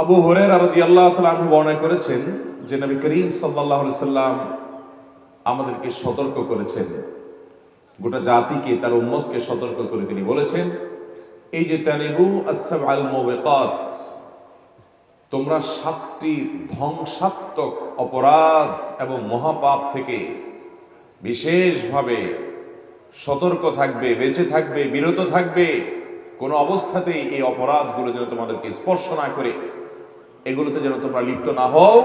আবু হুরায়রা রাদিয়াল্লাহু তাআলা আনহু বর্ণনা করেছেন যে নবী করিম সাল্লাল্লাহু আলাইহি সাল্লাম আমাদেরকে সতর্ক করেছেন, গোটা জাতিকে, তার উম্মতকে সতর্ক করে তিনি বলেছেন, এই যে তানিবু আস-সাবআল মুবিকাত, তোমরা 7টি ধ্বংসাত্মক অপরাধ এবং মহাপাপ থেকে বিশেষভাবে সতর্ক থাকবে, বেঁচে থাকবে, বিরত থাকবে। কোনো অবস্থাতেই এই অপরাধগুলো যেন তোমাদেরকে স্পর্শ না করে, এগুলোতে যেন তোমরা লিপ্ত না হও,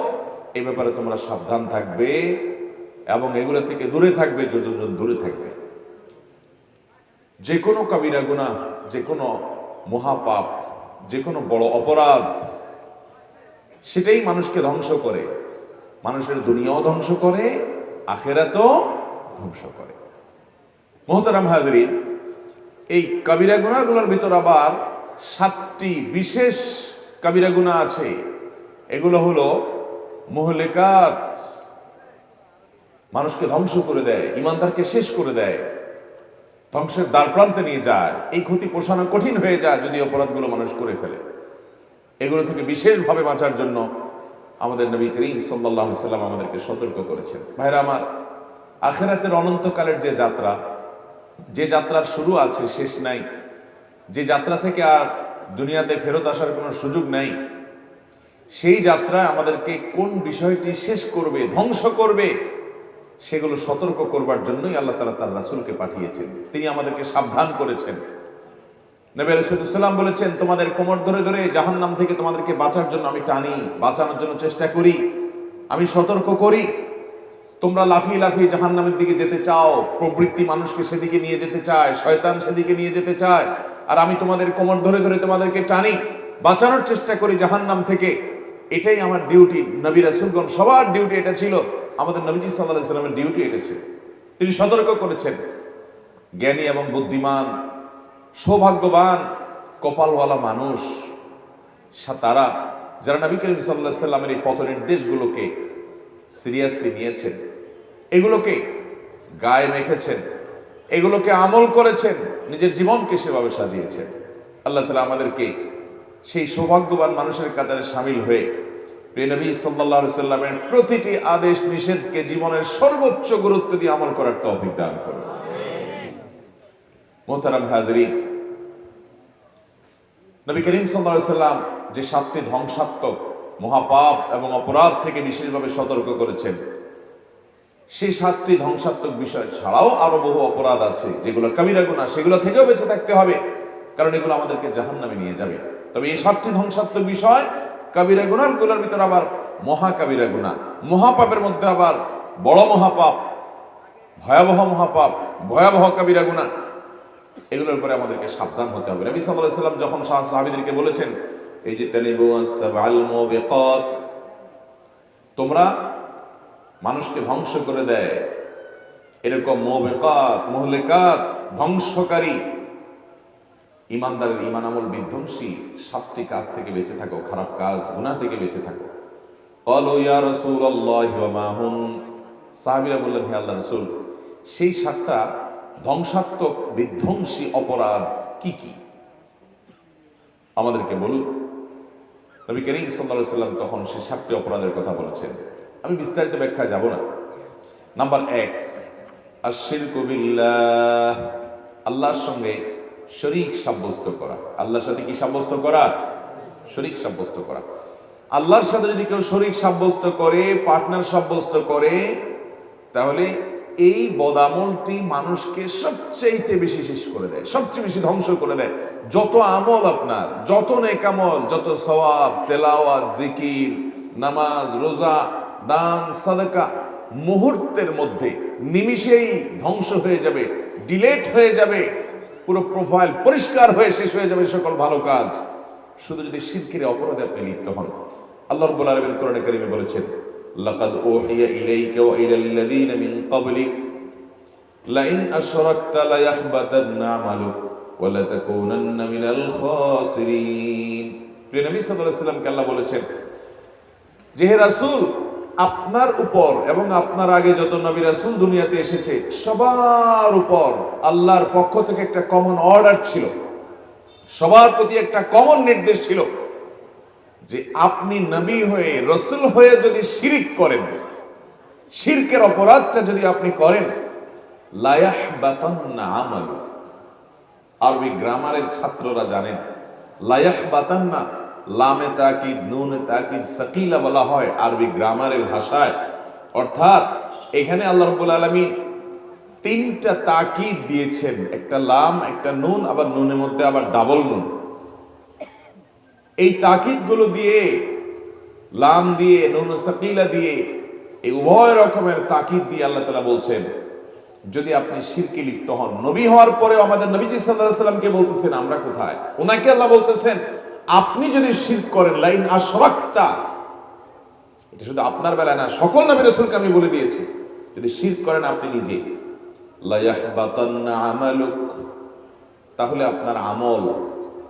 এই ব্যাপারে তোমরা সাবধান থাকবে এবং এগুলো থেকে দূরে থাকবে, যতজন দূরে থাকবে। যে কোনো কাবিরা গুনাহ, যে কোনো মহাপাপ, যে কোনো বড় অপরাধ, সেটাই মানুষকে ধ্বংস করে, মানুষের দুনিয়াও ধ্বংস করে, আখিরাতও ধ্বংস করে। মুহতারাম হাজরিন, এই কাবিরা গুনাহগুলোর ভিতর আবার 7টি বিশেষ কাবিরা গুনাহ আছে। এগুলো হলো মুহলিকাত, মানুষকে ধ্বংস করে দেয়, ইমানদারকে শেষ করে দেয়, ধ্বংসের দ্বারপ্রান্তে নিয়ে যায়। এই ক্ষতি পোষানো কঠিন হয়ে যায় যদি অপরাধগুলো মানুষ করে ফেলে। এগুলো থেকে বিশেষভাবে বাঁচার জন্য আমাদের নবী করিম সাল্লাল্লাহু আলাইহি সাল্লাম আমাদেরকে সতর্ক করেছেন। ভাইরা আমার, আখিরাতের অনন্তকালের যে যাত্রা, যে যাত্রার শুরু আছে শেষ নাই, যে যাত্রা থেকে আর দুনিয়াতে ফেরত আসার কোনো সুযোগ নাই, সেই যাত্রায় আমাদেরকে কোন বিষয়টি শেষ করবে, ধ্বংস করবে, সেগুলো সতর্ক করবার জন্যই আল্লাহ তাআলা তার রাসূলকে পাঠিয়েছেন। তিনি আমাদেরকে সাবধান করেছেন। নবী আলাইহিস সালাম বলেছেন, তোমাদের কোমর ধরে ধরে জাহান্নাম থেকে তোমাদেরকে বাঁচার জন্য আমি টানি, বাঁচানোর জন্য চেষ্টা করি, আমি সতর্ক করি। তোমরা লাফিয়ে লাফিয়ে জাহান্নামের দিকে যেতে চাও, প্রবৃত্তি মানুষকে সেদিকে নিয়ে যেতে চায়, শয়তান সেদিকে নিয়ে যেতে চায়, আর আমি তোমাদের কোমর ধরে ধরে তোমাদেরকে টানি, বাঁচানোর চেষ্টা করি জাহান্নাম থেকে। এটাই আমার ডিউটি। নবী রাসূলগণ সবার ডিউটি এটা ছিল, আমাদের নবীজি সাল্লাল্লাহু আলাইহি সাল্লামের ডিউটি এটা ছিল। তিনি সতর্ক করেছেন। জ্ঞানী এবং বুদ্ধিমান, সৌভাগ্যবান, কপালওয়ালা মানুষ তারা, যারা নবী করিম সাল্লাল্লাহু আলাইহি সাল্লামের এই পথ নির্দেশগুলোকে সিরিয়াসলি নিয়েছেন, এগুলোকে গায়ে মেখেছেন, এগুলোকে আমল করেছেন, নিজের জীবনকে সেভাবে সাজিয়েছেন। আল্লাহ তাআলা আমাদেরকে সেই সৌভাগ্যবান মানুষের কাতারে শামিল হয়ে প্রিয় নবী সাল্লাল্লাহু আলাইহি সাল্লামের প্রতিটি আদেশ নিষেধকে জীবনের সর্বোচ্চ গুরুত্ব দিয়ে আমল করার তৌফিক দান করুন। মুহতারাম হাজরিন, নবী করিম সাল্লাল্লাহু আলাইহি সাল্লাম যে 7টি ধ্বংসাত্মক মহাপাপ এবং অপরাধ থেকে বিশেষভাবে সতর্ক করেছেন, সেই 7টি ধ্বংসাত্মক বিষয় ছাড়াও আরো বহু অপরাধ আছে যেগুলো কাবিরা গুনাহ, সেগুলো থেকেও বেঁচে থাকতে হবে, কারণ এগুলো আমাদেরকে জাহান্নামে নিয়ে যাবে। তবে এই 7টি ধ্বংসাত্মক বিষয়, কাবিরা গুনাহগুলোর ভিতর আবার মহা কাবিরা গুনাহ, মহাপাপের মধ্যে আবার বড় মহাপাপ, ভয়াবহ মহাপাপ, ভয়াবহ কাবিরা গুনাহ, এগুলোর উপরে আমাদেরকে সাবধান হতে হবে। নবী সাল্লাল্লাহু আলাইহি সাল্লাম যখন সাহাবীদেরকে বলেছেন, এই যে তানিবু আস-সাবআল মুবিকাত, তোমরা মানুষকে ধ্বংস করে দেয় এরকম মুবিকাত, মুহলিকাত, ধ্বংসকারী, ইমানদারের ইমান আমল বিধ্বংসী 7টি কাজ থেকে বেঁচে থাকো, খারাপ কাজ, গুনাহ থেকে বেঁচে থাকো। ক্বালু ইয়া রাসূলুল্লাহি ওয়া মা হুম, সাহাবীরা বললেন, হে আল্লাহর রাসূল, সেই 7টা ধ্বংসাত্মক বিধ্বংসী অপরাধ কি কি আমাদেরকে বলুন। নবী করিম সাল্লাল্লাহু আলাইহি সাল্লাম তখন সেই 7টি অপরাধের কথা বলেছেন। আমি বিস্তারিত ব্যাখ্যা যাব না। নাম্বার 1, আশ-শিরকু বিল্লাহ, আল্লাহর সঙ্গে শরীক সাব্যস্ত করা। আল্লাহর সাথে কি সাব্যস্ত করা? শরীক সাব্যস্ত করা। আল্লাহর সাথে যদি কেউ শরীক সাব্যস্ত করে, পার্টনার সাব্যস্ত করে, তাহলে এই বদামলটি মানুষকে সবচেয়ে বেশি শেষ করে দেয়, সবচেয়ে বেশি ধ্বংস করে দেয়। যত আমল আপনার, যত নেক আমল, যত সওয়াব, তেলাওয়াত, জিকির, নামাজ, রোজা, দান, সাদাকা, মুহূর্তের মধ্যে নিমিষেই ধ্বংস হয়ে যাবে, ডিলেট হয়ে যাবে, পুরো প্রোফাইল পরিষ্কার হয়ে শেষ হয়ে যাবে সকল ভালো কাজ, শুধু যদি শিরকের অপরাধে আপনি লিপ্ত হন। আল্লাহ রাব্বুল আলামিন কোরআনে কারীমে বলেছেন, লাকাদ উহিয়া ইলাইকা ওয়া ইলাল লাযীনা মিন ক্বাবলিক লাইন আশরাকতা লায়াহবাতান্না আমালুক ওয়া লাতাকুনান্না মিনাল খাসিরিন। প্রিয় নবী সাল্লাল্লাহু আলাইহি ওয়াসাল্লামকে আল্লাহ বলেছেন যে, হে রাসূল, আপনার উপর এবং আপনার আগে যত নবী রাসূল দুনিয়াতে এসেছে সবার উপর আল্লাহর পক্ষ থেকে একটা কমন অর্ডার ছিল, সবার প্রতি একটা কমন নির্দেশ ছিল যে আপনি নবী হয়ে রসুল হয়ে যদি শিরিক করেন, শিরকের অপরাধটা যদি আপনি করেন, লা ইয়াহবাতান্না আমালু। আরবি গ্রামারের ছাত্ররা জানেন লা ইয়াহবাতান্না, লামে তাকিদ নুনে তাকিদ সাকিলা বলা হয় আরবি গ্রামারের ভাষায়। অর্থাৎ এখানে আল্লাহ রাব্বুল আলামিন তিনটা তাকিদ দিয়েছেন, একটা লাম, একটা নুন, আবার নুনের মধ্যে আবার ডাবল নুন। এই তাকিদ গুলো দিয়ে, লাম দিয়ে, নুন সাকিলা দিয়ে, এই উভয় রকমের তাকিদ দিয়ে আল্লাহ তাআলা বলছেন যদি আপনি শিরকে লিপ্ত হন। নবী হওয়ার পরে আমাদের নবীজি সাল্লাল্লাহু আলাইহি সাল্লামকে বলতেছেন আমরা কোথায়, ওনাকে আল্লাহ বলতেছেন আপনি যদি শিরক করেন, লাইন আশরাকতা, এটা শুধু আপনার বেলায় না, সকল নবী রাসূলকে আমি বলে দিয়েছি, যদি শিরক করেন আপনি নিজে, লা ইয়াহবাতান্না আমালুক, তাহলে আপনার আমল,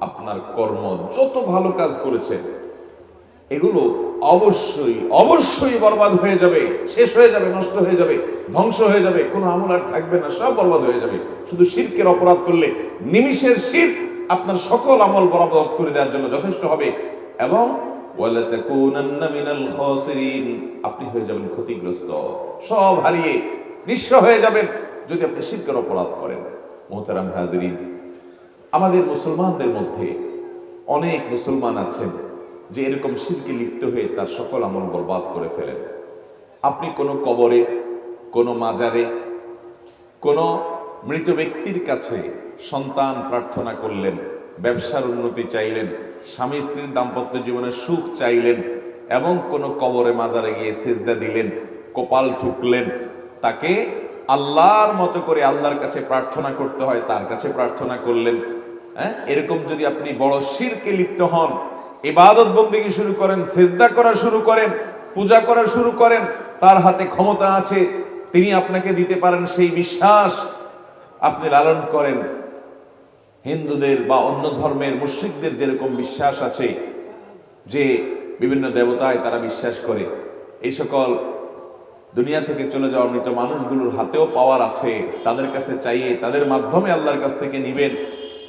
আপনার কর্ম, যত ভালো কাজ করেছেন এগুলো অবশ্যই অবশ্যই বরবাদ হয়ে যাবে, শেষ হয়ে যাবে, নষ্ট হয়ে যাবে, ধ্বংস হয়ে যাবে, কোনো আমল আর থাকবে না, সব বরবাদ হয়ে যাবে। শুধু শিরকের অপরাধ করলে নিমিষের শিরক আপনার সকল আমল বরবাদ করে দেওয়ার জন্য যথেষ্ট হবে। এবং ওয়ালা তাকুনান্না মিনাল খাসিরিন, আপনি হয়ে যাবেন ক্ষতিগ্রস্ত, সব হারিয়ে নিঃস্ব হয়ে যাবেন যদি আপনি শিরকের অপরাধ করেন। মুহতারাম হাজিরিন, আমাদের মুসলমানদের মধ্যে অনেক মুসলমান আছেন যে এরকম শিরকে লিপ্ত হয়ে তার সকল আমল বরবাদ করে ফেলেন। আপনি কোনো কবরে, কোনো মাজারে, কোনো মৃত ব্যক্তির কাছে সন্তান প্রার্থনা করলেন, ব্যবসার উন্নতি চাইলেন, স্বামী স্ত্রীর দাম্পত্য জীবনের সুখ চাইলেন, এবং কোনো কবরে মাজারে গিয়ে সিজদা দিলেন, কপাল ঠুকলেন, তাকে আল্লাহর মতো করে আল্লাহর কাছে প্রার্থনা করতে হয় তার কাছে প্রার্থনা করলেন। এরকম যদি আপনি বড় শিরকে লিপ্ত হন, ইবাদত বন্দেগী শুরু করেন, সিজদা করা শুরু করেন, পূজা করা শুরু করেন, তার হাতে ক্ষমতা আছে, তিনি আপনাকে দিতে পারেন, সেই বিশ্বাস আপনি লালন করেন। হিন্দুদের বা অন্য ধর্মের মুশরিকদের যেরকম বিশ্বাস আছে যে বিভিন্ন দেবতায় তারা বিশ্বাস করে, এই সকল দুনিয়া থেকে চলে যাওয়া মৃত মানুষগুলোর হাতেও পাওয়ার আছে, তাদের কাছে চাইয়ে তাদের মাধ্যমে আল্লাহর কাছ থেকে নিবেন,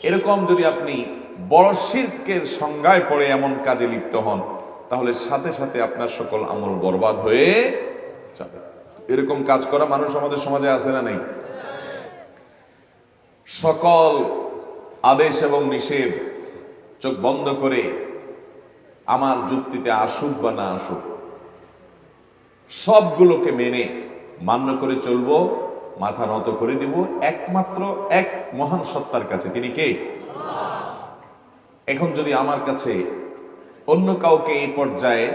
এরকম যদি আপনি বড় শিরকের সংজ্ঞায় পড়ে এমন কাজে লিপ্ত হন, তাহলে সাথে সাথে আপনার সকল আমল বরবাদ হয়ে যাবে। এরকম কাজ করা মানুষ আমাদের সমাজে আছে না নাই? সকল আদেশ এবং নিষেধ চোখ বন্ধ করে আমার যুক্তিতে আসুক বা না আসুক সবগুলোকে মেনে মান্য করে চলবো, মাথা নত করে দিব একমাত্র এক মহান সত্তার কাছে। তিনি কে? এখন যদি আমার কাছে অন্য কাউকে এই পর্যায়ে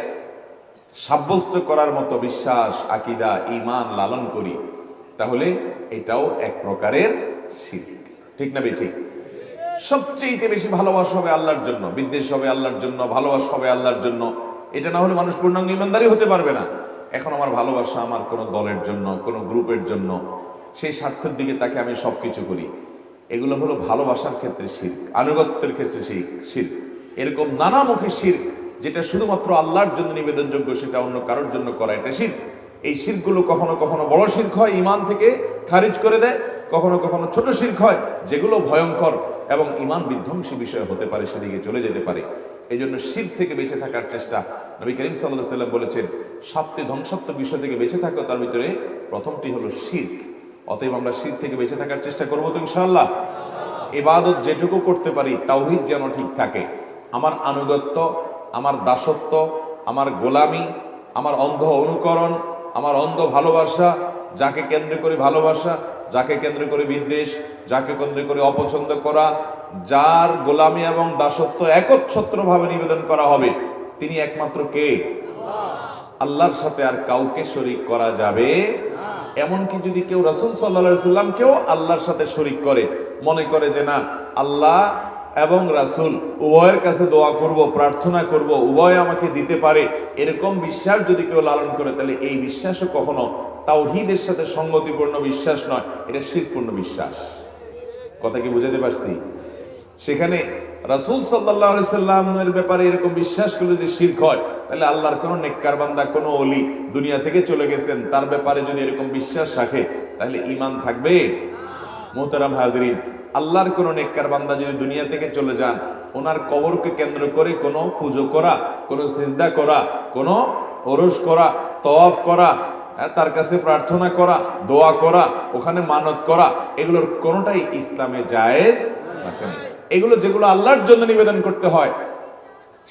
সাব্যস্ত করার মতো বিশ্বাস, আকীদা, ঈমান লালন করি, তাহলে এটাও এক প্রকারের শিরক। ঠিক না বেঠিক? সবচেয়ে বেশি ভালোবাসা হবে আল্লাহর জন্য, বিদ্বেষ হবে আল্লাহর জন্য, ভালোবাসা হবে আল্লাহর জন্য। এটা না হলে মানুষ পূর্ণাঙ্গ ঈমানদারী হতে পারবে না। এখন আমার ভালোবাসা আমার কোনো দলের জন্য, কোনো গ্রুপের জন্য, সেই স্বার্থের দিকে তাকে আমি সবকিছু করি, এগুলো হলো ভালোবাসার ক্ষেত্রে শিরক, আনুগত্যের ক্ষেত্রে শিরক। এরকম নানামুখী শিরক যেটা শুধুমাত্র আল্লাহর জন্য নিবেদনযোগ্য, সেটা অন্য কারোর জন্য করা, এটা শিরক। এই শিরকগুলো কখনো কখনো বড় শিরক হয়, ঈমান থেকে খারিজ করে দেয়, কখনো কখনো ছোট শিরক হয়, যেগুলো ভয়ঙ্কর এবং ঈমান বিধ্বংসী বিষয় হতে পারে, সেদিকে চলে যেতে পারে। এই জন্য শিরক থেকে বেঁচে থাকার চেষ্টা, নবী করিম সাল্লাল্লাহু আলাইহি ওয়াসাল্লাম বলেছেন 7টি ধ্বংসাত্মক বিষয় থেকে বেঁচে থাকো, তার ভিতরে প্রথমটি হলো শিরক। অতএব আমরা শিরক থেকে বেঁচে থাকার চেষ্টা করবো তো ইনশাআল্লাহ। ইবাদত যেটুকু করতে পারি তাওহীদ যেন ঠিক থাকে, আমার আনুগত্য, আমার দাসত্ব, আমার গোলামি, আমার অন্ধ অনুকরণ, আমার অন্ধ ভালোবাসা, যাকে কেন্দ্র করে ভালোবাসা, যাকে কেন্দ্র করে বিদ্বেষ, যাকে কেন্দ্র করে অপছন্দ করা, যার গোলামি এবং দাসত্ব একচ্ছত্রভাবে নিবেদন করা হবে, তিনি একমাত্র কে? আল্লাহর সাথে আর কাউকে শরীক করা যাবে। এমনকি যদি কেউ রাসূল সাল্লাল্লাহু আলাইহি সাল্লামকেও আল্লাহর সাথে শরীক করে, মনে করে যে না আল্লাহ এবং রাসূল উভয়ের কাছে দোয়া করব, প্রার্থনা করব, উভয় আমাকে দিতে পারে, এরকম বিশ্বাস যদি কেউ লালন করে, তাহলে এই বিশ্বাসও কখনো তাওহীদের সাথে সঙ্গতিপূর্ণ বিশ্বাস নয়, এটা শিরকপূর্ণ বিশ্বাস। কথা কি বুঝাতে পারছি? সেখানে রাসূল সাল্লাল্লাহু আলাইহি সাল্লামের ব্যাপারে এরকম বিশ্বাস করলে যদি শিরক হয়, তাহলে আল্লাহর কোনো নেককার বান্দা, কোনো ওলি দুনিয়া থেকে চলে গেছেন, তার ব্যাপারে যদি এরকম বিশ্বাস রাখে, তাহলে ঈমান থাকবে? মুহতারাম হাজিরিন, আল্লাহর কোনো নেককার বান্দা যদি দুনিয়া থেকে চলে যান, ওনার কবরকে কেন্দ্র করে কোনো পুজো করা, কোনো সিজদা করা, কোনো ওরস করা, তওয়াফ করা, তার কাছে প্রার্থনা করা, দোয়া করা, ওখানে মানত করা, এগুলোর কোনোটাই ইসলামে জায়েজ রাখেনি। এগুলো যেগুলো আল্লাহর জন্য নিবেদন করতে হয়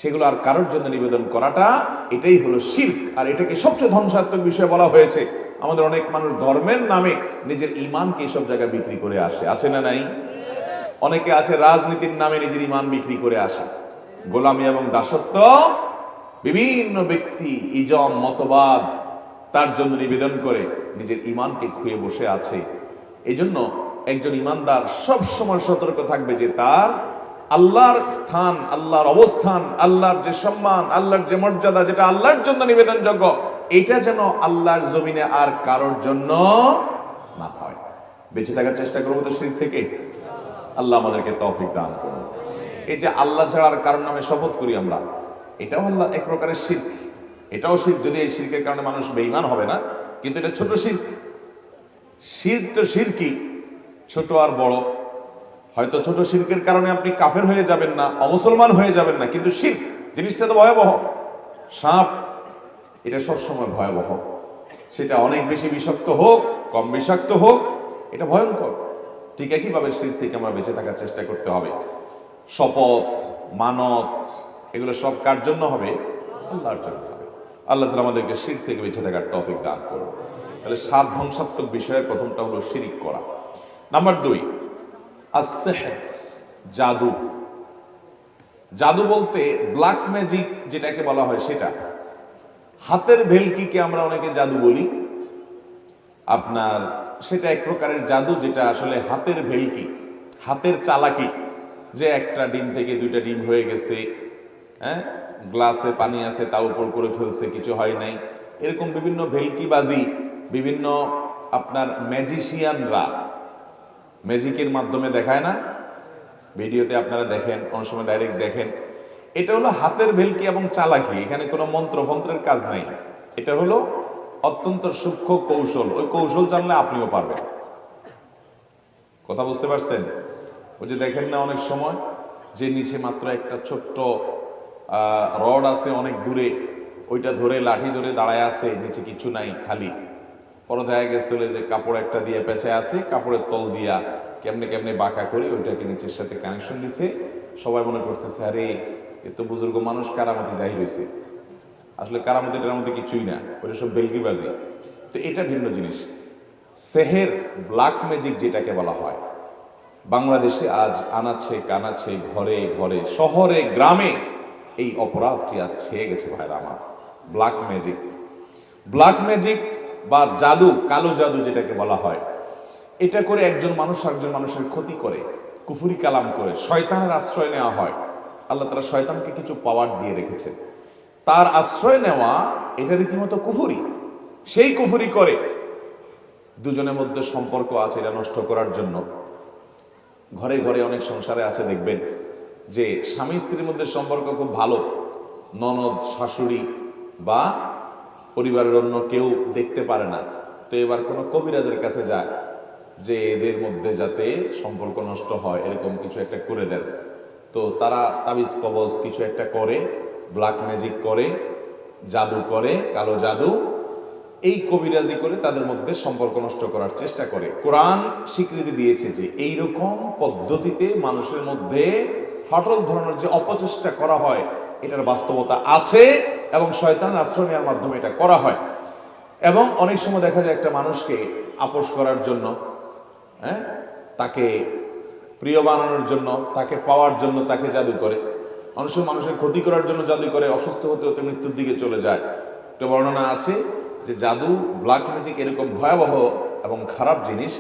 সেগুলো আর কারোর জন্য নিবেদন করাটা, এটাই হলো শিরক। আর এটাকে সবচেয়ে ধ্বংসাত্মক বিষয় বলা হয়েছে। আমাদের অনেক মানুষ ধর্মের নামে নিজের ঈমানকে এসব জায়গায় বিক্রি করে আসে, আছে না নাই? অনেকে আছে রাজনীতির নামে নিজের ঈমান বিক্রি করে আসে। গোলামি এবং দাসত্ব, বিভিন্ন ব্যক্তি ইজম মতবাদ তার জন্য নিবেদন করে নিজের ঈমানকে খুয়ে বসে আছে। এই জন্য একজন ঈমানদার সব সময় সতর্ক থাকবে যে তার আল্লাহর স্থান, আল্লাহর অবস্থান, আল্লাহর যে সম্মান, আল্লাহর যে মর্যাদা, যেটা আল্লাহর জন্য নিবেদনযোগ্য, এটা যেন আল্লাহর জমিনে আর কারোর জন্য না হয়। বেঁচে থাকার চেষ্টা করবো তো শিরক থেকে। আল্লাহ আমাদেরকে তৌফিক দান করুন। এই যে আল্লাহ ছাড়া আর কারোর নামে শপথ করি আমরা, এটাও আল্লাহ এক প্রকারের শিরক। এটাও শিরক, যদি এই শিরকের কারণে মানুষ বেঈমান হবে না, কিন্তু এটা ছোট শিরক। শিরক তো শিরকই, ছোট আর বড়। হয়তো ছোট শিরকের কারণে আপনি কাফের হয়ে যাবেন না, অমুসলমান হয়ে যাবেন না, কিন্তু শিরক জিনিসটা তো ভয়াবহ। সাপ এটা সবসময় ভয়াবহ, সেটা অনেক বেশি বিষাক্ত হোক, কম বিষাক্ত হোক, এটা ভয়ঙ্কর। ঠিক একইভাবে শিরক থেকে আমরা বেঁচে থাকার চেষ্টা করতে হবে। শপথ, মানত, এগুলো সব কার জন্য হবে? আল্লাহর জন্য হবে। আল্লাহ তাআলা আমাদেরকে শিরক থেকে বেঁচে থাকার তৌফিক দান করুন। তাহলে 7 ধ্বংসাত্মক বিষয়ের প্রথমটা হলো শিরক করা। নাম্বার 2, as-sihr, জাদু। জাদু বলতে ব্ল্যাক ম্যাজিক যেটাকে বলা হয় সেটা। হাতের ভেলকিকে আমরা অনেকে জাদু বলি। আপনার সেটা এক প্রকারের জাদু, যেটা আসলে হাতের ভেলকি, হাতের চালাকি। যে একটা ডিম থেকে 2টা ডিম হয়ে গেছে, গ্লাসে পানি আছে তা উপর করে ফেলছে, কিছু হয় নাই, এরকম বিভিন্ন ভেলকিবাজি, বিভিন্ন আপনার ম্যাজিশিয়ানরা ম্যাজিকের মাধ্যমে দেখায় না, ভিডিওতে আপনারা দেখেন, অনেক সময় ডাইরেক্ট দেখেন। এটা হলো হাতের ভেলকি এবং চালাকি। এখানে কোনো মন্ত্রের কাজ নাই। এটা হলো অত্যন্ত সূক্ষ্ম কৌশল। ওই কৌশল জানলে আপনিও পারবেন। কথা বুঝতে পারছেন? ওই যে দেখেন না অনেক সময় যে নিচে মাত্র একটা ছোট্ট রড আছে অনেক দূরে, ওইটা ধরে লাঠি ধরে দাঁড়ায় আছে, নিচে কিছু নাই, খালি। পরে দেখা গেছিল যে কাপড় একটা দিয়ে পেঁচায় আছে, কাপড়ের তল দিয়া কেমনে কেমনে বাঁকা করে ওইটাকে নিচের সাথে কানেকশন দিছে। সবাই মনে করতেছে আরে এ তো বুজুর্গ মানুষ, কারামতি জাহির হয়েছে। আসলে কারামতি টারামতি কিছুই না, ওটা সব বেলকিবাজি। তো এটা ভিন্ন জিনিস। সেহের, ব্ল্যাক ম্যাজিক যেটাকে বলা হয়, বাংলাদেশে আজ আনাচ্ছে কানাচ্ছে, ঘরে ঘরে, শহরে গ্রামে এই অপরাধটি আজ ছেয়ে গেছে ভাইরা আমার। ব্ল্যাক ম্যাজিক, ব্ল্যাক ম্যাজিক বা জাদু, কালো জাদু যেটাকে বলা হয়, এটা করে একজন মানুষ আরেকজন মানুষের ক্ষতি করে, কুফরি কালাম করে, শয়তানের আশ্রয় নেওয়া হয়। আল্লাহ তাআলা শয়তানকে কিছু পাওয়ার দিয়ে রেখেছেন, তার আশ্রয় নেওয়া এটা রীতিমতো কুফরি। সেই কুফরি করে দুজনের মধ্যে সম্পর্ক আছে এটা নষ্ট করার জন্য। ঘরে ঘরে অনেক সংসারে আছে, দেখবেন যে স্বামী স্ত্রীর মধ্যে সম্পর্ক খুব ভালো, ননদ শাশুড়ি বা পরিবারের অন্য কেউ দেখতে পারে না। তো এবার কোনো কবিরাজের কাছে যায় যে এদের মধ্যে যাতে সম্পর্ক নষ্ট হয় এরকম কিছু একটা করে দেন। তো তারা তাবিজ কবজ কিছু একটা করে, ব্ল্যাক ম্যাজিক করে, জাদু করে, কালো জাদু, এই কবিরাজি করে তাদের মধ্যে সম্পর্ক নষ্ট করার চেষ্টা করে। কোরআন স্বীকৃতি দিয়েছে যে এইরকম পদ্ধতিতে মানুষের মধ্যে ফাটল ধরানোর যে অপচেষ্টা করা হয়, এটার বাস্তবতা আছে এবং শয়তানের আশ্রয় নেওয়ার মাধ্যমে এটা করা হয়। এবং অনেক সময় দেখা যায় একটা মানুষকে আপোষ করার জন্য, তাকে প্রিয় বানানোর জন্য, তাকে পাওয়ার জন্য তাকে জাদু করে। অনেক সময় মানুষের ক্ষতি করার জন্য জাদু করে, অসুস্থ হতে হতে মৃত্যুর দিকে চলে যায়। একটা বর্ণনা আছে যে জাদু, ব্ল্যাক ম্যাজিক এরকম ভয়াবহ এবং খারাপ জিনিস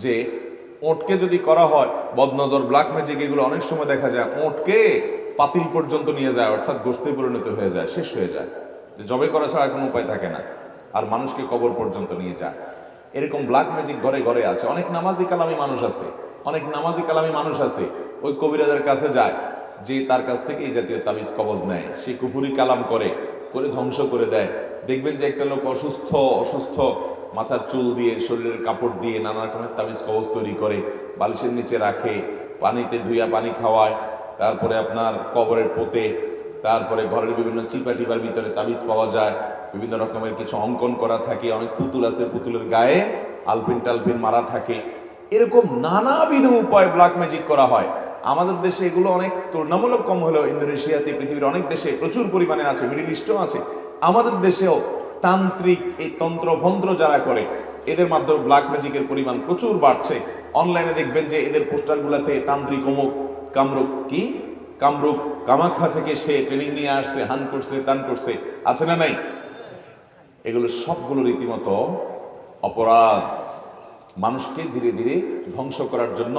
যে ওঁটকে যদি করা হয় বদনজর, ব্ল্যাক ম্যাজিক, এগুলো অনেক সময় দেখা যায় ওঁটকে পাতিল পর্যন্ত নিয়ে যায়, অর্থাৎ গোশতে পরিণত হয়ে যায়, শেষ হয়ে যায়, যে জবে করা ছাড়া কোনো উপায় থাকে না, আর মানুষকে কবর পর্যন্ত নিয়ে যায়। এরকম ব্ল্যাক ম্যাজিক ঘরে ঘরে আছে। অনেক নামাজি কালামি মানুষ আছে, অনেক নামাজি কালামি মানুষ আছে, ওই কবিরাজের কাছে যায়, যে তার কাছ থেকে এই জাতীয় তাবিজ কবজ নেয়, সে কুফুরি কালাম করে করে ধ্বংস করে দেয়। দেখবেন যে একটা লোক অসুস্থ মাথার চুল দিয়ে, শরীরের কাপড় দিয়ে নানা রকমের তাবিজ কবজ তৈরি করে, বালিশের নিচে রাখে, পানিতে ধুইয়া পানি খাওয়ায়, তারপরে আপনার কবরের পোতে, তারপরে ঘরের বিভিন্ন চিপা টিপার ভিতরে তাবিজ পাওয়া যায়, বিভিন্ন রকমের কিছু অঙ্কন করা থাকে, অনেক পুতুল আছে, পুতুলের গায়ে আলপিন টালপিন মারা থাকে। এরকম নানাবিধ উপায় ব্ল্যাক ম্যাজিক করা হয়। আমাদের দেশে এগুলো অনেক তুলনামূলক কম হলেও ইন্দোনেশিয়াতে, পৃথিবীর অনেক দেশে প্রচুর পরিমাণে আছে, মিডিল ইস্টেও আছে। আমাদের দেশেও তান্ত্রিক এই তন্ত্রভন্ত্র যারা করে, এদের মাধ্যমে ব্ল্যাক ম্যাজিকের পরিমাণ প্রচুর বাড়ছে। অনলাইনে দেখবেন যে এদের পোস্টারগুলোতে তান্ত্রিক অমুক কামরূপ কি কামরূপ কামাখ্যা থেকে সে ট্রেনিং নিয়ে আসছে, হান করছে, তান করছে, আছে না নাই? এগুলো সবগুলো রীতিমতো অপরাধ। মানুষকে ধীরে ধীরে ধ্বংস করার জন্য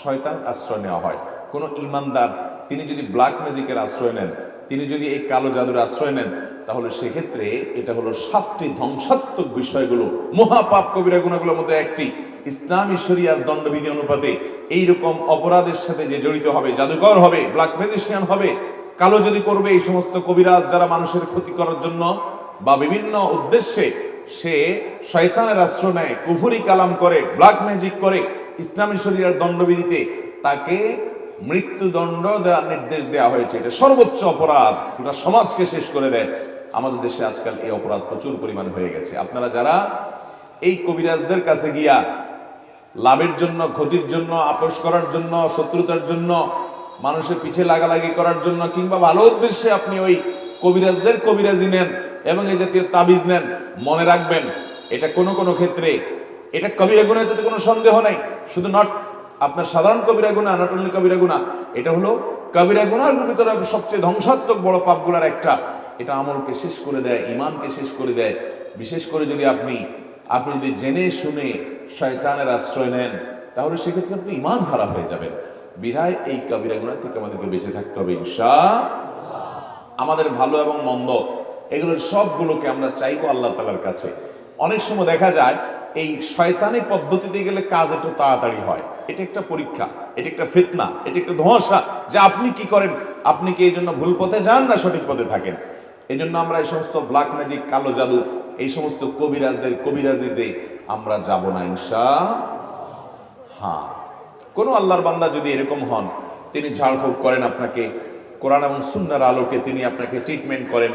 শয়তান আশ্রয় নেওয়া হয়। কোনো ইমানদার তিনি যদি ব্ল্যাক ম্যাজিকের আশ্রয় নেন, তিনি যদি এই কালো জাদুর আশ্রয় নেন, তাহলে সেক্ষেত্রে এটা হলো 7টি ধ্বংসাত্মক বিষয়গুলো, মহাপাপ কবিরা গুনাহগুলোর মধ্যে একটি। ইসলামী শরিয়ার দণ্ডবিধি অনুপাতে এইরকম অপরাধের সাথে যে জড়িত হবে, জাদুকর হবে, ব্ল্যাক ম্যাজিশিয়ান হবে, কালো জাদু করবে, এই সমস্ত কবিরাজ যারা মানুষের ক্ষতি করার জন্য বা বিভিন্ন উদ্দেশ্যে সে শয়তানের আশ্রয় নেয়, কুফরি কালাম করে, ব্ল্যাক ম্যাজিক করে, ইসলামী শরিয়ার দণ্ডবিধিতে তাকে মৃত্যুদণ্ড দেওয়ার নির্দেশ দেওয়া হয়েছে। এটা সর্বোচ্চ অপরাধ, গোটা সমাজকে শেষ করে দেয়। আমাদের দেশে আজকাল এই অপরাধ প্রচুর পরিমাণে হয়ে গেছে। আপনারা যারা এই কবিরাজদের কাছে গিয়া লাভের জন্য, ক্ষতির জন্য, আপোষ করার জন্য, শত্রুতার জন্য, মানুষের পিছে লাগালাগি করার জন্য, কিংবা ভালো উদ্দেশ্যে আপনি ওই কবিরাজদের কবিরাজি নেন এবং এই জাতীয় তাবিজ নেন, মনে রাখবেন এটা কোনো কোনো ক্ষেত্রে এটা কবিরা গুনাহ, এতে কোনো সন্দেহ নাই। শুধু নট আপনার সাধারণ কবিরা গুনাহ, নট অনলি কবিরা গুনাহ, এটা হলো কবিরা গুনাহর ভিতরে সবচেয়ে ধ্বংসাত্মক বড় পাপগুলোর একটা। এটা আমলকে শেষ করে দেয়, ইমানকে শেষ করে দেয়। বিশেষ করে যদি আপনি যদি জেনে শুনে শয়তানের আশ্রয় নেন, তাহলে সেক্ষেত্রে আপনি ইমান হারা হয়ে যাবেন। বিধায় এই কবিরা গুনাহ থেকে আমাদেরকে বেঁচে থাকতে হবে ইনশাআল্লাহ। আমাদের ভালো এবং মন্দ এগুলোর সবগুলোকে আমরা চাইবো আল্লাহ তাআলার কাছে। অনেক সময় দেখা যায় এই শয়তানি পদ্ধতিতে গেলে কাজ একটু তাড়াতাড়ি হয়। এটা একটা পরীক্ষা, এটা একটা ফিতনা, এটা একটা ধোঁয়াশা যে আপনি কি করেন, আপনি কি এই জন্য ভুল পথে যান না সঠিক পথে থাকেন। এই জন্য আমরা এই সমস্ত ব্ল্যাক ম্যাজিক, কালো জাদু, এই সমস্ত কবিরাজদের কবিরাজিতে আমরা যাব না ইনশাআল্লাহ। হ্যাঁ, কোনো আল্লাহর বান্দা যদি এরকম হন, তিনি ঝাড়ফুঁক করেন আপনাকে, কোরআন এবং সুন্নাহর আলোকে তিনি আপনাকে ট্রিটমেন্ট করেন,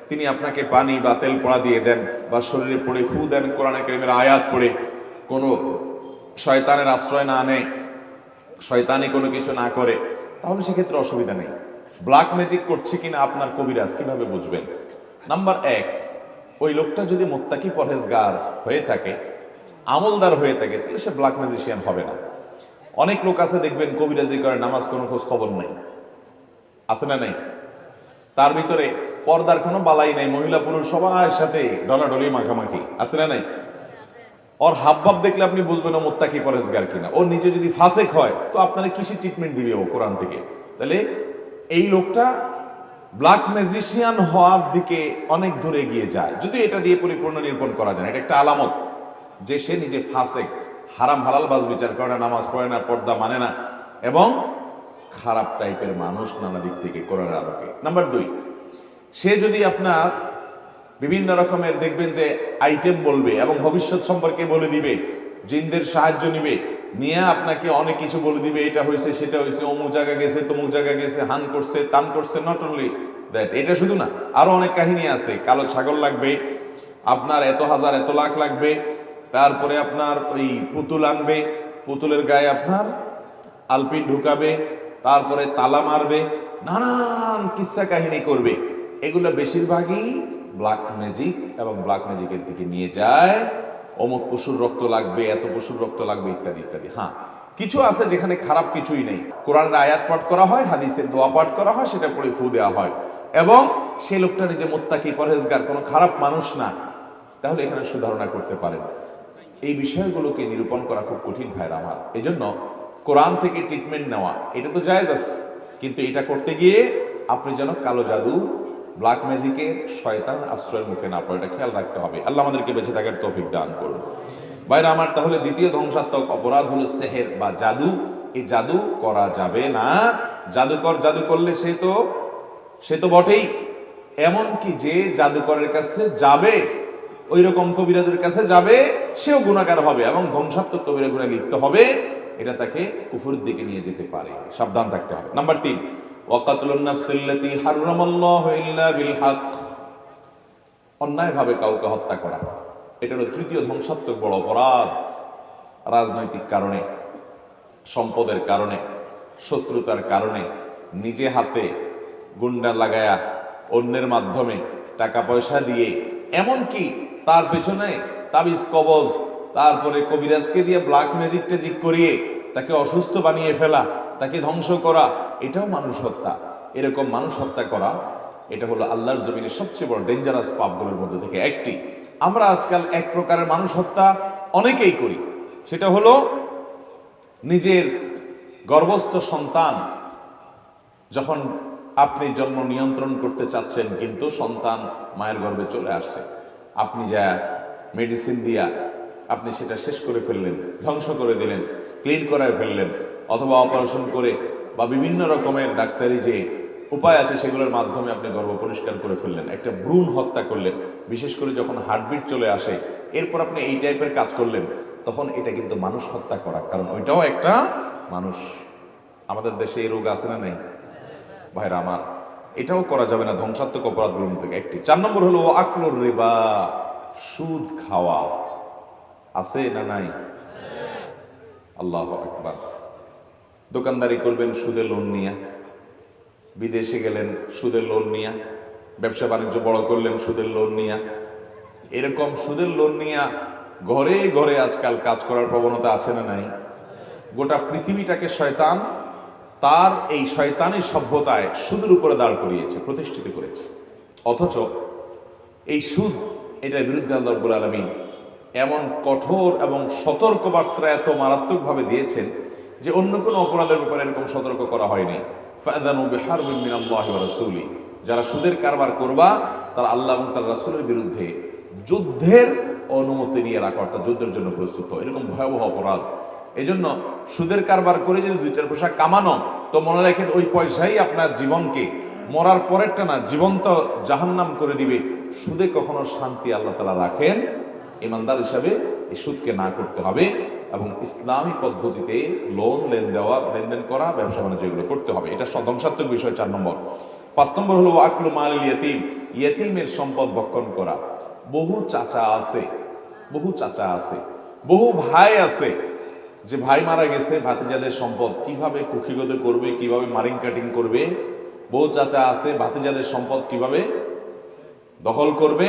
তিনি আপনাকে পানি বা তেল পড়া দিয়ে দেন বা শরীরে পড়ে ফু দেন, কোরআনে কারীমের আয়াত পড়ে, কোনো শয়তানের আশ্রয় না নেয়, শয়তানি কোনো কিছু না করে, তাহলে সেক্ষেত্রে অসুবিধা নেই। ব্ল্যাক ম্যাজিক করছে কিনা আপনার কবিরাজ কিভাবে বুঝবেন? নাম্বার 1, ওই লোকটা যদি মুত্তাকি পরহেজগার হয়ে থাকে, আমলদার হয়ে থাকে, তাহলে সে ব্ল্যাক ম্যাজিশিয়ান হবে না। অনেক লোক আছে দেখবেন কবিরাজি করে, নামাজ কোনো খোঁজ খবর নেই, আছে না নাই? তার ভিতরে পর্দার কোনো বালাই নাই, মহিলা পুরুষ সবার সাথে ডলাডলি মাখামাখি, আছে না নাই? ওর হাবভাব দেখলে আপনি বুঝবেন ও মুত্তাকি পরহেজগার কিনা। ও নিজে যদি ফাসেক হয় তো আপনারা কিসে ট্রিটমেন্ট দিবে ও কোরআন থেকে? তাহলে এই লোকটা ব্ল্যাক ম্যাজিশিয়ান হওয়ার দিকে অনেক দূরে এগিয়ে যায়, যদি এটা দিয়ে পরিপূর্ণ নিরূপণ করা যায়। এটা একটা আলামত যে সে নিজে ফাসেক, হারাম হালাল বাজ বিচার করে না, নামাজ পড়ে না, পর্দা মানে না, এবং খারাপ টাইপের মানুষ নানা দিক থেকে কোরআনের আলোকে। নাম্বার 2, সে যদি আপনার বিভিন্ন রকমের দেখবেন যে আইটেম বলবে এবং ভবিষ্যৎ সম্পর্কে বলে দিবে, জিনদের সাহায্য নিবে, নিয়ে আপনাকে অনেক কিছু বলে দিবে, এটা হয়েছে, সেটা হয়েছে, অমুক জায়গা গেছে, তমুক জায়গা গেছে, হান করছে, তান করছে। নট অনলি দ্যাট, এটা শুধু না, আরো অনেক কাহিনী আছে। কালো ছাগল লাগবে, আপনার এত হাজার এত লাখ লাগবে, তারপরে আপনার ওই পুতুল আনবে, পুতুলের গায়ে আপনার আলপিন ঢুকাবে, তারপরে তালা মারবে, নানান কিচ্ছা কাহিনী করবে। এগুলো বেশিরভাগই ব্ল্যাক ম্যাজিক এবং ব্ল্যাক ম্যাজিকের দিকে নিয়ে যায়। অমুক পশুর রক্ত লাগবে, এত পশুর রক্ত লাগবে, ইত্যাদি ইত্যাদি। হ্যাঁ, কিছু আছে যেখানে খারাপ কিছুই নেই, কোরআনের আয়াত পাঠ করা হয়, হাদিসের দোয়া পাঠ করা হয়, সেটা পড়ে ফু দেওয়া হয়, এবং সে লোকটা নিজে মুত্তাকি পরহেজগার, কোনো খারাপ মানুষ না, তাহলে এখানে সুধারণা করতে পারেন। এই বিষয়গুলোকে নিরূপণ করা খুব কঠিন ভাইরা আমার। এই জন্য কোরআন থেকে ট্রিটমেন্ট নেওয়া এটা তো জায়েজ আছে, কিন্তু এটা করতে গিয়ে আপনি যেন কালো জাদু, ব্ল্যাক ম্যাজিকের, শয়তান আশ্রয়ের মুখে না পড়ে, এটা খেয়াল রাখতে হবে। আল্লাহ আমাদেরকে বেঁচে থাকার তৌফিক দান করুন ভাইরা আমার। তাহলে দ্বিতীয় ধ্বংসাত্মক অপরাধ হলো সেহের বা জাদু। এই জাদু করা যাবে না। জাদুকর জাদু করলে সে তো বটেই, এমনকি যে জাদুকরের কাছে যাবে, ওই রকম কবিরাজের কাছে যাবে, সেও গুনাহগার হবে এবং ধ্বংসাত্মক কবিরা গুনাহে লিপ্ত হবে। এটা তাকে কুফুরের দিকে নিয়ে যেতে পারে, সাবধান থাকতে হবে। নাম্বার 3, ওয়া কাতলুন নাফসিল্লাতী হারামাল্লাহু ইল্লা বিল হক, অন্যায়ভাবে কাউকে হত্যা করা, এটা হলো তৃতীয় ধ্বংসাত্মক বড় অপরাধ। রাজনৈতিক কারণে, সম্পদের কারণে, শত্রুতার কারণে নিজে হাতে গুন্ডা লাগায়া অন্যের মাধ্যমে টাকা পয়সা দিয়ে, এমনকি তার পেছনে তাবিজ কবজ, তারপরে কবিরাজকে দিয়ে ব্ল্যাক ম্যাজিক ট্যাজিক করিয়ে তাকে অসুস্থ বানিয়ে ফেলা, তাকে ধ্বংস করা, এটাও মানুষ হত্যা। এরকম মানুষ হত্যা করা, এটা হলো আল্লাহর জমিনের সবচেয়ে বড় ডেঞ্জারাস পাপগুলোর মধ্যে থেকে একটি। আমরা আজকাল এক প্রকারের মানুষ হত্যা অনেকেই করি, সেটা হলো নিজের গর্ভস্থ সন্তান যখন আপনি জন্ম নিয়ন্ত্রণ করতে চাচ্ছেন, কিন্তু সন্তান মায়ের গর্ভে চলে আসছে, আপনি যা মেডিসিন দিয়া আপনি সেটা শেষ করে ফেললেন, ধ্বংস করে দিলেন, ক্লিন করায় ফেললেন, অথবা অপারেশন করে বা বিভিন্ন রকমের ডাক্তারি যে উপায় আছে সেগুলোর মাধ্যমে আপনি গর্ভ পরিষ্কার করে ফেললেন, একটা ভ্রূণ হত্যা করলেন। বিশেষ করে যখন হার্টবিট চলে আসে, এরপর আপনি এই টাইপের কাজ করলেন, তখন এটা কিন্তু মানুষ হত্যা করা, কারণ ওইটাও একটা মানুষ। আমাদের দেশে এই রোগ আছে না নেই ভাইরা আমার? এটাও করা যাবে না, ধ্বংসাত্মক অপরাধগুলোর থেকে একটি। 4 নম্বর হলো আকলুর রিবা, সুদ খাওয়া। আছে না নাই? আল্লাহু আকবার। দোকানদারি করবেন সুদে লোন নিয়ে, বিদেশে গেলেন সুদের লোন নিয়ে, ব্যবসা বাণিজ্য বড় করলেন সুদের লোন নিয়ে, এরকম সুদের লোন নিয়ে ঘরে ঘরে আজকাল কাজ করার প্রবণতা আছে না নাই? গোটা পৃথিবীটাকে শয়তান তার এই শয়তানি সভ্যতায় সুদের উপরে দাঁড় করিয়েছে, প্রতিষ্ঠিত করেছে। অথচ এই সুদ, এটার বিরুদ্ধে আল্লাহ রাব্বুল আলামিন এমন কঠোর এবং সতর্ক বার্তা এত মারাত্মকভাবে দিয়েছেন যে অন্য কোনো অপরাধের ব্যাপারে এরকম সতর্ক করা হয়নি। ফাযানু বিহারবিন মিনাল্লাহি ওয়া রাসূলি, যারা সুদের কারবার করবা তারা আল্লাহ এবং তার রাসূলের বিরুদ্ধে যুদ্ধের অনুমতি নিয়ে রাখা, অর্থাৎ যুদ্ধের জন্য প্রস্তুত। এরকম ভয়াবহ অপরাধ। এই জন্য সুদের কারবার করে যদি 2-4 পয়সা কামানো, তো মনে রাখেন ওই পয়সাই আপনার জীবনকে মরার পরেরটা না, জীবন্ত জাহান্নাম করে দিবে। সুদে কখনো শান্তি আল্লাহ তাআলা রাখেন। ইমানদার হিসাবে এই সুদকে না করতে হবে এবং ইসলামী পদ্ধতিতে লোন লেনদেন করা, ব্যবসা বাণিজ্য এগুলো করতে হবে। এটা ধ্বংসাত্মক বিষয় 4 নম্বর। 5 নম্বর হলো আকলু মালিল ইয়াতিম, ইয়াতিমের সম্পদ ভক্ষণ করা। বহু চাচা আছে, বহু ভাই আছে যে ভাই মারা গেছে, ভাতিজাদের সম্পদ কিভাবে কুক্ষিগত করবে, কিভাবে মারিং কাটিং করবে। বহু চাচা আছে ভাতিজাদের সম্পদ কিভাবে দখল করবে,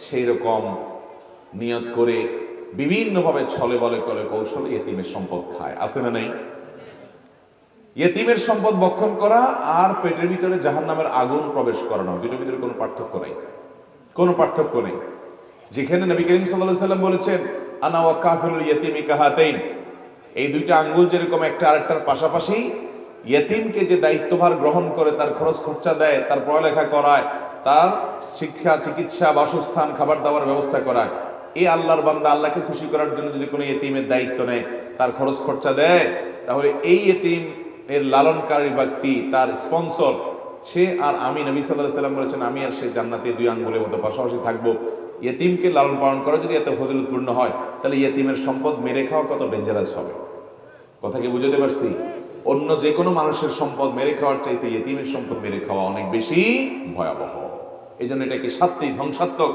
সেই রকম নিয়ত করে বিভিন্নভাবে ছলে বলে করে কৌশলে ইয়েতিমের সম্পদ খায়। আছে না নেই? ইয়েতিমের সম্পদ ভক্ষণ করা আর পেটের ভিতরে জাহান্নামের আগুন প্রবেশ করানো, দুটোর ভিতরে কোনো পার্থক্য নেই। যেখানে নবী করিম সাল্লাল্লাহু আলাইহি ওয়াসাল্লাম বলেছেন, আনা ওয়া কাফিলুল ইয়াতিমি কাহাতাইন, এই দুইটা আঙ্গুল যেরকম একটা আরেকটার পাশাপাশি, ইয়েতিমকে যে দায়িত্বভার গ্রহণ করে তার খরচ খরচা দেয়, তার পড়ালেখা করায়, তার শিক্ষা, চিকিৎসা, বাসস্থান, খাবার দাবার ব্যবস্থা করায়, এই আল্লাহর বান্দা আল্লাহকে খুশি করার জন্য যদি কোনো ইয়েতিমের দায়িত্ব নেয়, তার খরচ খরচা দেয়, তাহলে এই ইয়েতিম এর লালনকারী ব্যক্তি, তার স্পন্সর, সে আর আমি, নবী সাল্লাল্লাহু আলাইহি ওয়াসাল্লাম বলেছেন, আমি আর সে জান্নাতে 2 আঙ্গুলের মতো পাশাপাশি থাকবো। ইয়েতিমকে লালন পালন করা যদি এত ফজিলতপূর্ণ হয়, তাহলে ইয়েতিমের সম্পদ মেরে খাওয়া কত ডেঞ্জারাস হবে। কথা কি বুঝতে পারছি? অন্য যে কোনো মানুষের সম্পদ মেরে খাওয়ার চাইতে ইয়েতিমের সম্পদ মেরে খাওয়া অনেক বেশি ভয়াবহ। এই জন্য এটাকে 7টি ধ্বংসাত্মক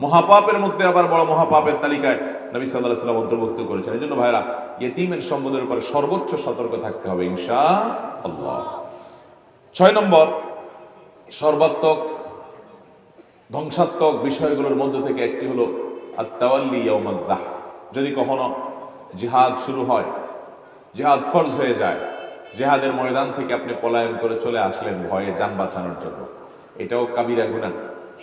মহাপাপের মধ্যে আবার বড় মহাপাপের তালিকায় নবী সাল্লাল্লাহু আলাইহি ওয়াসাল্লাম অন্তর্ভুক্ত করেছেন। এই জন্য ভাইরা, ইয়েতিমের সম্পদের উপরে সর্বোচ্চ সতর্ক থাকতে হবে ইনশাআল্লাহ। 6 নম্বর সর্বাত্মক ধ্বংসাত্মক বিষয়গুলোর মধ্যে থেকে একটি হলো আত-তাওয়াল্লি ইয়াউমাজ যাহফ। যদি কখনো জিহাদ শুরু হয়, জিহাদ ফরজ হয়ে যায়, জিহাদের ময়দান থেকে আপনি পলায়ন করে চলে আসলেন ভয়ে যান বাঁচানোর জন্য, এটাও কাবিরা গুনাহ।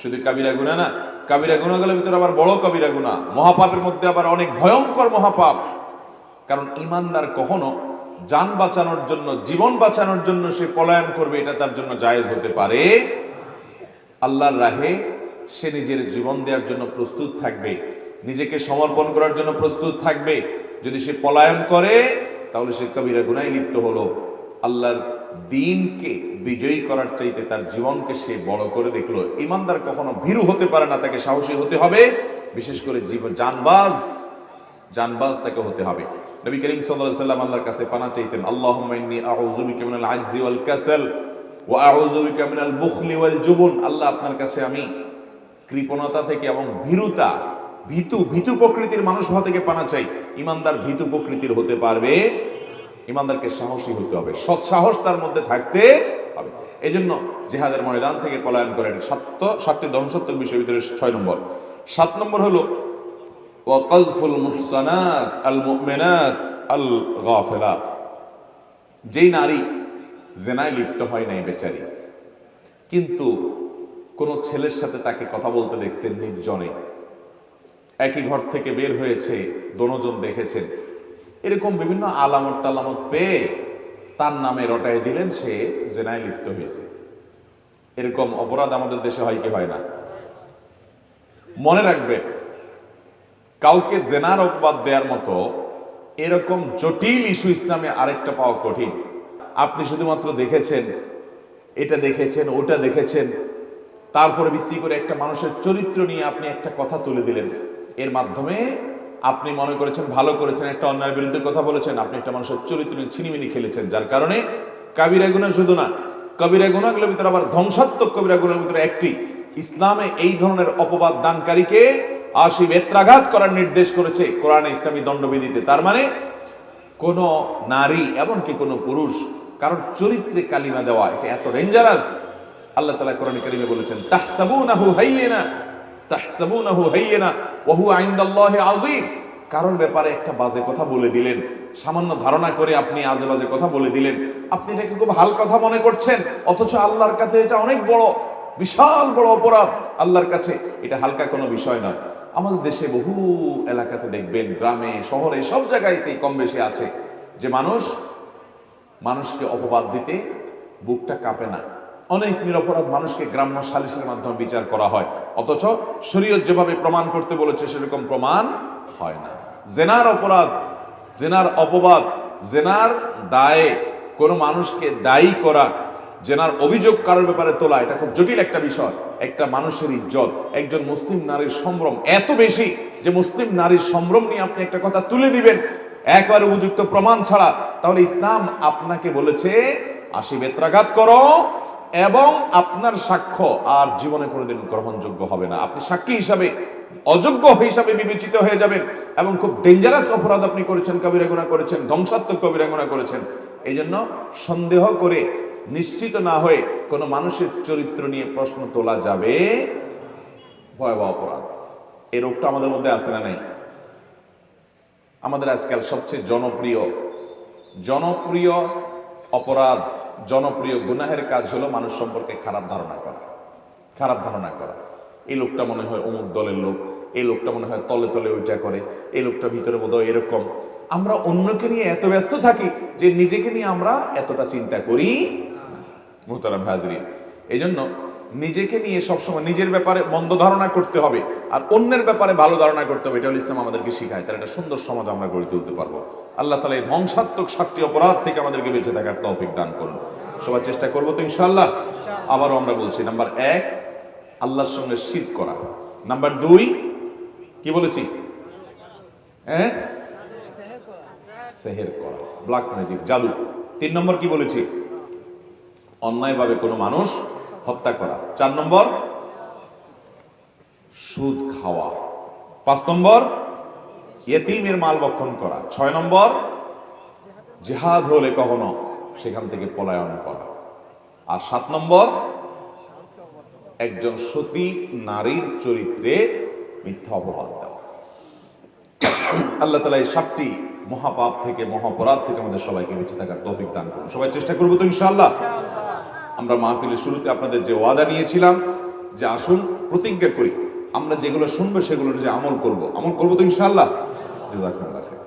শুধু কাবিরা গুনাহ না, কাবিরা গুনাহগুলোর ভিতরে আবার বড় কাবিরা গুনাহ, মহাপাপের মধ্যে আবার অনেক ভয়ঙ্কর মহাপাপ। কারণ ইমানদার কখনো যান বাঁচানোর জন্য, জীবন বাঁচানোর জন্য সে পলায়ন করবে, এটা তার জন্য জায়েজ হতে পারে। আল্লাহর রাহে সে নিজের জীবন দেওয়ার জন্য প্রস্তুত থাকবে, নিজেকে সমর্পণ করার জন্য প্রস্তুত থাকবে। যদি সে পলায়ন করে, তাহলে সে কবিরা গুনাহে লিপ্ত হলো। আল্লাহর দ্বীনকে বিজয়ী করার চাইতে তার জীবনকে সে বড় করে দেখলো। ইমানদার কখনো ভীরু হতে পারে না, তাকে সাহসী হতে হবে। বিশেষ করে জানবাজ তাকে হতে হবে। নবী করিম সাল্লাল্লাহু আলাইহি ওয়াসাল্লাম আল্লাহর কাছে পানা চাইতেন, আল্লাহুম্মা ইন্নী আউযু বিকা মিনাল আজজি ওয়াল কাসাল, ওয়া আউযু বিকা মিনাল বুখলি ওয়াল জুবন, আল্লাহ আপনার কাছে আমি কৃপণতা থেকে এবং ভীরুতা, ভীতু প্রকৃতির মানুষ হওয়া থেকে পানা চাই। ইমানদার ভীতু প্রকৃতির হতে পারবে? ইমানদারকে সাহসী হতে হবে, সৎ সাহস তার মধ্যে থাকতে হবে। এই জন্য জিহাদের ময়দান থেকে পলায়ন করে সাতটি ধ্বংসাত্মক বিষয়ের ভিতরে 6 নম্বর। 7 নম্বর হলো ওয়া কাযফুল মুহসানাত আল মুমিনাত আল গাফিলাত। যেই নারী জেনায় লিপ্ত হয় নাই বেচারি, কিন্তু কোন ছেলের সাথে তাকে কথা বলতে দেখছেন নির্জনে, একই ঘর থেকে বের হয়েছে, দোনোজন দেখেছেন, এরকম বিভিন্ন আলামত টালামত পেয়ে তার নামে রটায় দিলেন সে জেনায় লিপ্ত হয়েছে। এরকম অপরাধ আমাদের দেশে হয় কি হয় না? মনে রাখবে, কাউকে জেনার অপবাদ দেওয়ার মতো এরকম জটিল ইস্যু ইসলামে আরেকটা পাওয়া কঠিন। আপনি শুধুমাত্র দেখেছেন, এটা দেখেছেন, ওটা দেখেছেন, তারপরে ভিত্তি করে একটা মানুষের চরিত্র নিয়ে আপনি একটা কথা তুলে দিলেন, এর মাধ্যমে আপনি মনে করেছেন ভালো করেছেন, একটা অন্যায়ের বিরুদ্ধে কথা বলেছেন, আপনি একটা মানুষের চরিত্র নিয়ে ছিনিমিনি খেলেছেন, যার কারণে কাবিরা গুনাহ শুধু না, কবিরা গুনাহগুলোর ভিতরে আবার ধ্বংসাত্মক কবিরা গুনাহের ভিতরে একটি, ইসলামে এই ধরনের অপবাদ দানকারীকে বেত্রাঘাত করার নির্দেশ করেছে কোরআনে ইসলামী দণ্ডবিধিতে। তার মানে কোন নারী এমনকি কোন পুরুষ কারণ চরিত্রে কালিমা দেওয়া এটা এত ডেঞ্জারাস। আল্লাহ তাআলা কোরআনে কারিমে বলেছেন তাহসাবুনাহু হাইয়িনা ওয়া হুয়া ইনদাল্লাহি আযীম। কারোর ব্যাপারে একটা বাজে কথা বলে দিলেন, সামান্য ধারণা করে আপনি আজে বাজে কথা বলে দিলেন, আপনি এটাকে খুব হালকা কথা মনে করছেন, অথচ আল্লাহর কাছে এটা অনেক বড়, বিশাল বড় অপরাধ। আল্লাহর কাছে এটা হালকা কোনো বিষয় নয়। আমাদের দেশে বহু এলাকাতে দেখবেন, গ্রামে শহরে সব জায়গাতেই কম বেশি আছে যে মানুষকে অপবাদ দিতে বুকটা কাঁপে না। অনেক নিরপরাধ মানুষকে গ্রাম্য সালিসের মাধ্যমে বিচার করা হয়, অথচ শরীয়ত যেভাবে প্রমাণ করতে বলেছে সেরকম প্রমাণ হয় না। জেনার অপরাধ, জেনার অপবাদ, জেনার দায়ে কোনো মানুষকে দায়ী করা, জেনার অভিযোগ কারোর ব্যাপারে তোলা, এটা খুব জটিল একটা বিষয়। একটা মানুষের ইজ্জত, একজন মুসলিম নারীর সম্ভ্রম এত বেশি যে মুসলিম নারীর সম্ভ্রম নিয়ে আপনি একটা কথা তুলে দিবেন একবারে উপযুক্ত প্রমাণ ছাড়া, তাহলে ইসলাম আপনাকে বলেছে বেত্রাঘাত করো এবং আপনার সাক্ষ্য আর জীবনে কোনোদিন গ্রহণযোগ্য হবে না। আপনি সাক্ষী হিসাবে অযোগ্য হিসাবে বিবেচিত হয়ে যাবেন এবং খুব ডেঞ্জারাস অপরাধ আপনি করেছেন, কবিরা গুনাহ করেছেন, ধ্বংসাত্মক কবিরা গুনাহ করেছেন। এই জন্য সন্দেহ করে নিশ্চিত না হয়ে কোনো মানুষের চরিত্র নিয়ে প্রশ্ন তোলা যাবে, ভয়াবহ অপরাধ। এই রোগটা আমাদের মধ্যে আছে না নাই? আমাদের আজকাল সবচেয়ে জনপ্রিয় অপরাধ, জনপ্রিয় গুনাহের কাজ হলো মানুষ সম্পর্কে খারাপ ধারণা করা। এই লোকটা মনে হয় অমুক দলের লোক, এই লোকটা মনে হয় তলে তলে ওইটা করে, এই লোকটা ভিতরে বোধহয় এরকম। আমরা অন্যকে নিয়ে এত ব্যস্ত থাকি যে নিজেকে নিয়ে আমরা এতটা চিন্তা করি। মুহতারাম হাজরিন, এই জন্য নিজেকে নিয়ে সবসময় নিজের ব্যাপারে মন্দ ধারণা করতে হবে আর অন্যের ব্যাপারে ভালো ধারণা করতে হবে। এটা ইসলাম আমাদেরকে শিখায়, তার একটা সুন্দর সমাজ আমরা গড়ে তুলতে পারবো। আল্লাহ তাআলা এই ধ্বংসাত্মক 7টি অপরাধ থেকে আমাদেরকে বেঁচে থাকার তৌফিক দান করুন। সবাই চেষ্টা করবো তো ইনশাআল্লাহ। আবারও আমরা বলছি, নাম্বার 1 আল্লাহর সঙ্গে শিরক করা, নাম্বার 2 কি বলেছি, সেহের করা, ব্ল্যাক ম্যাজিক, জাদু। 3 নম্বর কি বলেছি, অন্যায়ভাবে কোনো মানুষ হত্যা করা। 4 নম্বর সুদ খাওয়া। 5 নম্বর ইয়েতিমের মাল ভক্ষণ করা। 6 নম্বর জিহাদ হলে কখনো সেখান থেকে পলায়ন করা। আর 7 নম্বর একজন সতী নারীর চরিত্রে মিথ্যা অপবাদ দেওয়া। আল্লাহ তাআলা এই 7টি মহাপাপ থেকে, মহাপরাধ থেকে আমাদের সবাইকে বেঁচে থাকার তৌফিক দান করুন। সবাই চেষ্টা করবো তো ইনশাআল্লাহ। আমরা মাহফিলের শুরুতে আপনাদের যে ওয়াদা নিয়েছিলাম যে আসুন প্রতিজ্ঞা করি আমরা যেগুলো শুনবো সেগুলো যে আমল করবো তো ইনশাআল্লাহ। জাযাকুমুল্লাহ খাইর।